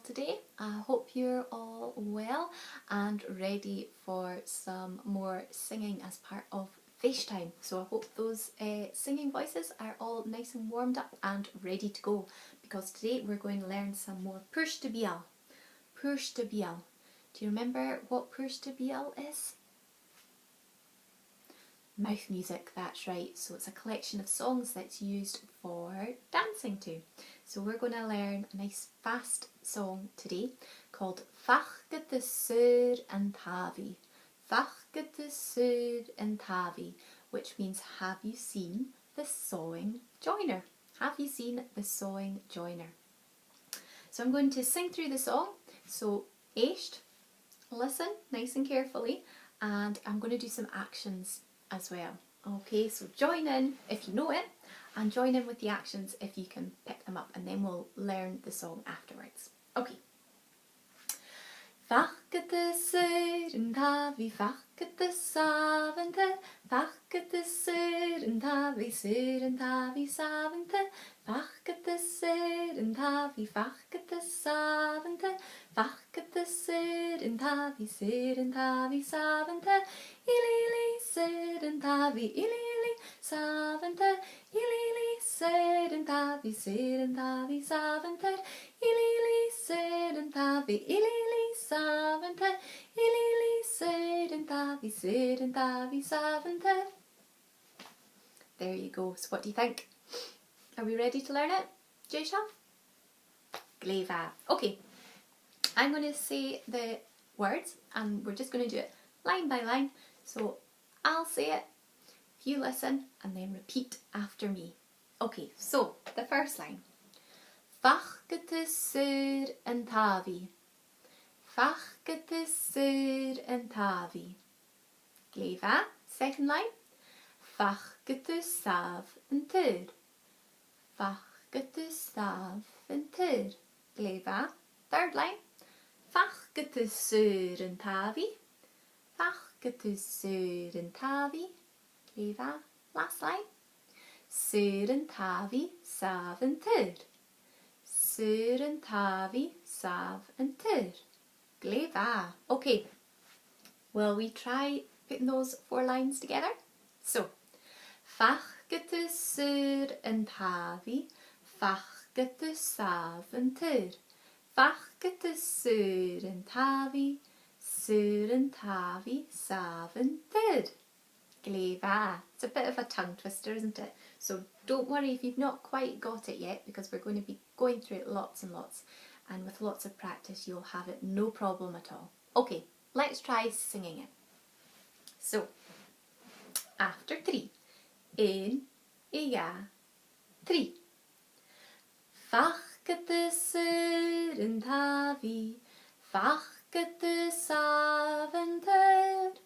today. I hope you're all well and ready for some more singing as part of Fèis Time. So I hope those singing voices are all nice and warmed up and ready to go, because today we're going to learn some more Puairt de Beal. Puairt de Beal. Do you remember what Puairt de Beal is? Mouth music, that's right. So it's a collection of songs that's used for dancing to. So we're going to learn a nice fast song today called Faca de saor and Tavi. Faca de saor and Tavi, which means have you seen the sawing joiner? Have you seen the sawing joiner? So I'm going to sing through the song. So éist, listen nice and carefully, and I'm going to do some actions as well. Okay, so join in if you know it, and join in with the actions if you can pick them up, and then we'll learn the song afterwards. Okay. Faca de saor and Tavi, faca de sàbhaidh, faca de saor and Tavi, saor and Tavi sàbhaidh, faca de saor and Tavi, faca de sàbhaidh, faca de saor and Tavi, saor and Tavi sàbhaidh, ili saor and Tavi, ili sàbhaidh, ili saor and Tavi, saor and Tavi sàbhaidh, ili saor and Tavi, ili sàbhaidh, ili saor and Tavi, saor and Tavi sàbhaidh. There you go. So what do you think? Are we ready to learn it? Jaisha? Gleva. Okay, I'm going to say the words and we're just going to do it line by line. So I'll say it, you listen and then repeat after me. Okay, so the first line. Faca de saor and Tavi. Faca de saor and Tavi. Gleva. Second line. Faca de sàbhaidh. Faca de sàbhaidh. Gleva. Third line. Faca de saor and Tavi. Faca de saor and Tavi. Gleva. Last line. Saor and Tavi sàbhaidh. Saor and Tavi sàbhaidh. Gleva. Okay, will we try putting those 4 lines together? So, faca de saor and Tavi, faca de sàbhaidh, faca de saor and Tavi, saor and Tavi sàbhaidh. Gleva. It's a bit of a tongue twister, isn't it? So don't worry if you've not quite got it yet, because we're going to be going through it lots and lots, and with lots of practice you'll have it no problem at all. Okay, let's try singing it. So, after 3. 1, 2, 3. Faca de saor and Tavi, faca de sàbhaidh,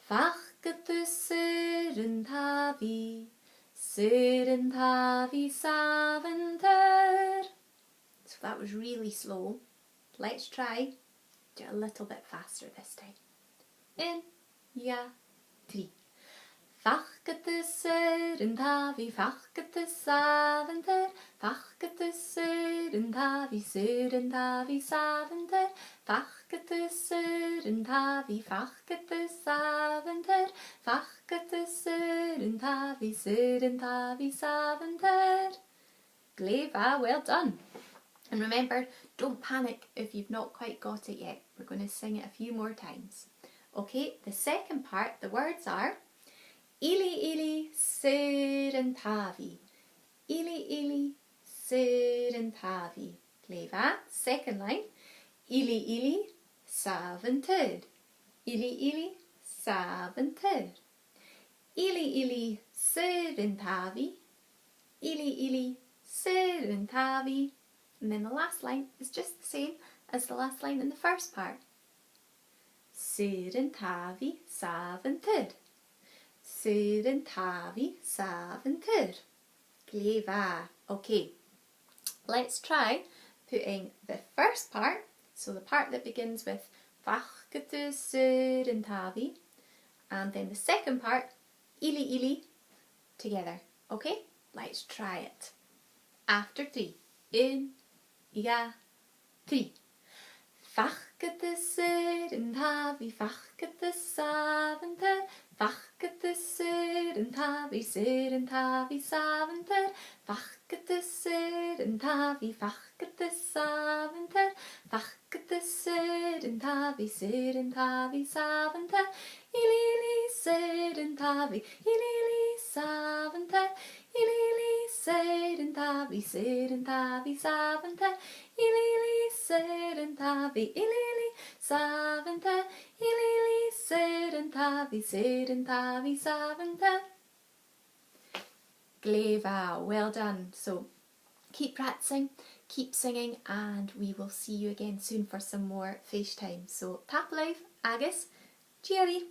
faca de saor and Tavi, saor and Tavi sàbhaidh. So that was really slow. Let's try do it a little bit faster this time. 1, 2, 3. Faca de saor and Tavi, faca de sàbhaidh, faca de saor and Tavi, saor and Tavi sàbhaidh, faca de saor and Tavi, faca de sàbhaidh, faca de saor and Tavi, saor and Tavi sàbhaidh. Gleva, well done. And remember, don't panic if you've not quite got it yet. We're going to sing it a few more times. Okay, the second part, the words are ili saor and Tavi. Ili saor and Tavi. Gleva. Second line. Ili sàbhaidh. Ili sàbhaidh. Ili saor and Tavi. Ili saor and Tavi. And then the last line is just the same as the last line in the first part. Saor and Tavi sàbhaidh. Saor and Tavi sàbhaidh. Gleva. Okay, let's try putting the first part, so the part that begins with faca de saor and Tavi, and then the second part, ili, together. Okay, let's try it. After 3. 1, 2, 3. Faca the siren tavi, faca the saventer, faca the siren tavi, saventer, faca the siren tavi, faca the saventer, faca the siren tavi, saventer, ilili siren tavi, ilili saventer, ilili siren tavi, saventer, ilili siren tavi, ilili saventer, ilili siren tavi, saventer. Gleva, well done. So keep practicing, keep singing, and we will see you again soon for some more Fèis Time. So tap live, agus, cheery.